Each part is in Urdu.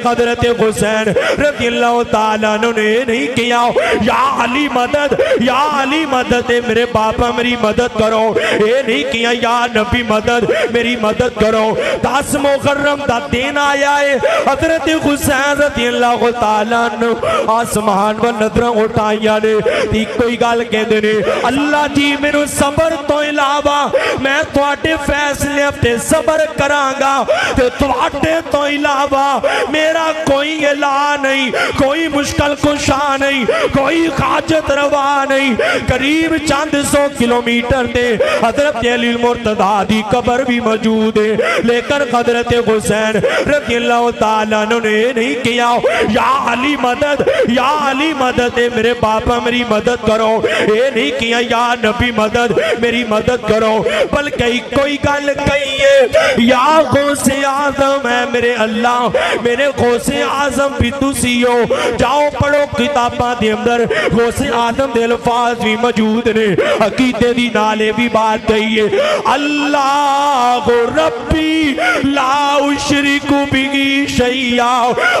حضرت حسین رضی اللہ تعالیٰ عنہ نے نہیں کیا یا علی مدد، یا علی مدد، میرے باپا میری مدد کرو، اے نہیں کیا یا نبی مدد میری مدد کرو۔ 10 محرم دا دن آیا ہے، حضرت حسین رضی اللہ تعالیٰ عنہ آسمان و نظرہ اٹھائیا نے کوئی گال کہتے نے اللہ جی میرے صبر تو علاوہ میں تواڈے فیصلے تے صبر کرانگا تے تواڈے تو علاوہ میرا کوئی الہ نہیں، کوئی مشکل کشا نہیں، کوئی حاجت روا نہیں۔ قریب چند 100 کلومیٹر تے حضرت علی المرتضیٰ دی قبر بھی موجود ہے، لیکن حضرت حسین رضی اللہ تعالیٰ عنہ نے نہیں کیا یا علی مدد، یا علی مدد، میرے باپا میری مدد کرو، اے نہیں کیا یا نبی مدد میری مدد کرو، بلکہ کوئی گل کہیے یا غوث اعظم ہے میرے اللہ، میرے غوث اعظم بھی تسی ہو، جاؤ پڑھو کتاباں دے اندر غوث اعظم دے الفاظ بھی موجود نے، عقیدے دی نالے بھی بات کہیے اللہ ربی لا اشرک بہی شیئا،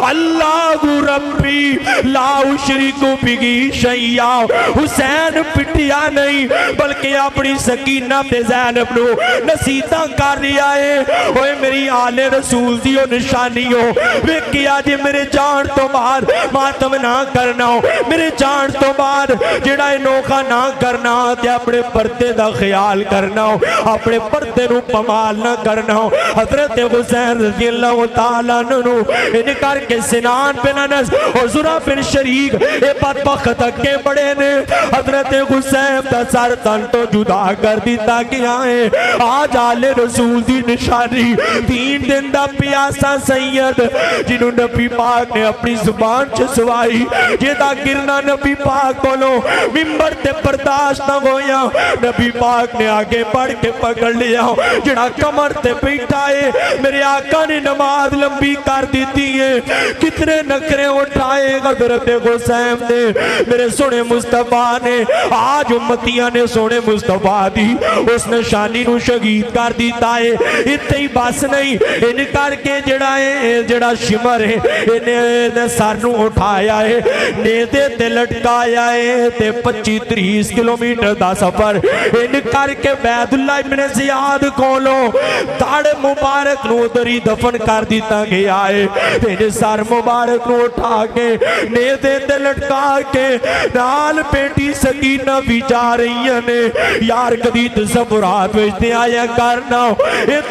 اللہ ربی لا اشرک بہی شیئا۔ حسین پٹیا نہیں بلکہ اپنی سکینہ تے زینب نو نصیحتاں کر رہا ہے، اوے میری آل رسول دی او نشانی ہو، ویکھیا جے میرے جان تو بعد ماتم نہ کرنا ہو، میرے جان تو بعد جڑا انوکھا نہ کرنا تے اپنے پردے دا خیال کرنا ہو، اپنے پردے نو پمال نہ کرنا ہو۔ حضرت حسین رضی اللہ تعالیٰ عنہ ان کر کے سنان بن انس اور زرع بن شریک اے بدبخت اگے بڑے نے حضرت حسین دا سر تن تو جدا کر دیتا گیا ہے۔ آج آل رسول دی نشانی 3 دن دا پیاسا سید جنہوں نبی پاک نے اپنی زبان چسوائی، جیدہ گرنا نبی پاک بولو ممبر تے برداشت نہ ہویا، نبی پاک نے آگے بڑھ کے پکڑ لیا، جڑا کمر تے بیٹھا ہے میرے آقا نے نماز لمبی کر دیتی ہے، کتنے نکرے اٹھائے حضرت حسین نے، میرے سونے مصطفیٰ نے، آج امتیاں نے سونے مصطفیٰ دی اس نشانی نو شہید کر دیتا ہے۔ اتنی بس نہیں، ان کر کے جڑا شمر ہے انہیں سر نو اٹھایا ہے، نیدے تے لٹکایا ہے تے 25-30 کلومیٹر دا سفر ان کر کے بیت اللہ ابن زیاد کولو داڑ مبارک نو دری دفن کر دیتا گیا ہے، تیرے سر مبارک نو اٹھا کے نیدے تے لٹکا کے نال بیٹی سکینہ بھی جا رہی ہیں، یار کدی تصورات وجدے آیا کرنا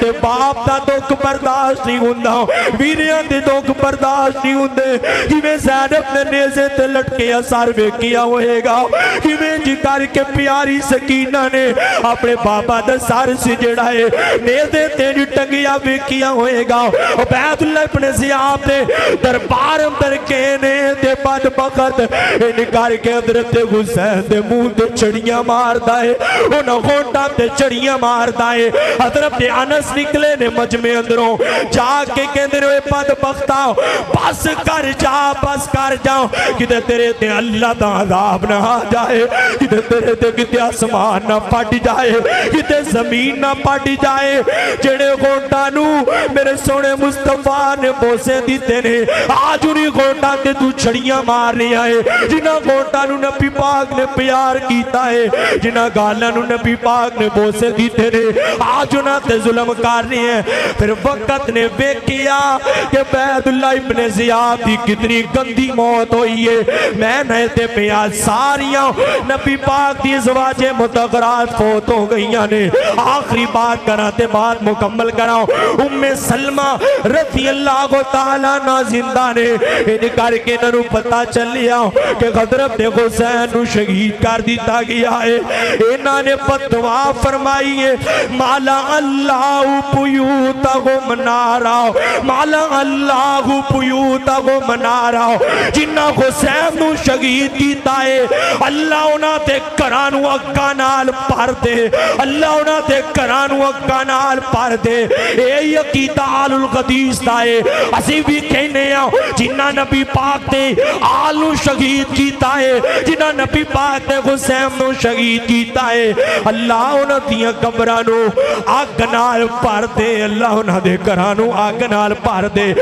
تے باپ دا دکھ برداشت نہیں ہوندہ، ویریاں دے دکھ برداشت نہیں ہوندے، کیویں زینب نے نیزے تے لٹکے اثر ویکھیا ہوئے گا، کیویں جی کر کے پیاری سکینہ نے اپنے بابا دا سر سے جڑا ہے نیزے تے ٹنگیا ویکھیا ہوئے گا۔ عبید اللہ ابن زیاد دے دربار اندر کہنے دے بدبخت ان کر کے حضرت حسین دے منہ تے چڑیاں ماردا ہے، انہاں ہونٹاں تے چڑیاں ماردا ہے۔ حضرت انس نکلے نے مجمع اندروں جا کے کہندے نے بدبختا بس کر جا کدے تیرے تے اللہ دا عذاب نہ آ جائے، کدے تیرے تے کدے آسمان نہ پھٹ جائے، کدے زمین نہ پھٹ جائے، جڑے ہونٹاں نو میرے سونے مصطفیٰ نے بوسے دیتے نے آج انہی ہونٹاں تے تو چھڑیاں مار رہا ہے، جنہاں ہونٹاں نو نبی پاک نے پیار کیتا ہے، جنہاں گالاں نو نبی پاک نے بوسے دیتے نے آج انہاں تے ظلم کر رہے ہیں۔ پھر وقت نے بیکیا کہ عبید اللہ ابن زیاد دی کتنی گندی موت ہوئی ہے، میں نے تے پیاز ساریاں نبی پاک دی ازواج مطہرات فوت ہو گئیاں نے۔ آخری بات کراتے بات مکمل کراؤ، ام سلمہ رضی اللہ تعالیٰ عنہ زندہ نے ان کر کے ننو پتہ چل لیا کہ حضرت حسین نو شہید کر دیتا گیا ہے۔ انہاں نے فتویٰ فرمائی ہے مالا اللہ پیوتہم نارا، مالا اللہ پیوتہم نارا، جنہاں حسین نو شہید کیتا ہے اللہ انہاں تے کرانو اگاں نال پر دے، اللہ انہاں تے کرانو اگاں نال پر دے۔ اے عقیدہ آل الحدیث دا ہے، اسی بھی کہنے ہیں جنہاں نبی پاک تے آل نو شہید کیتا ہے، جنہاں نبی پاک تے حسین نو شہید کیتا ہے اللہ انہاں دیاں قبراں نو اگ نال پر دے، اللہ انہاں دے کرانو اگ نال پر دے۔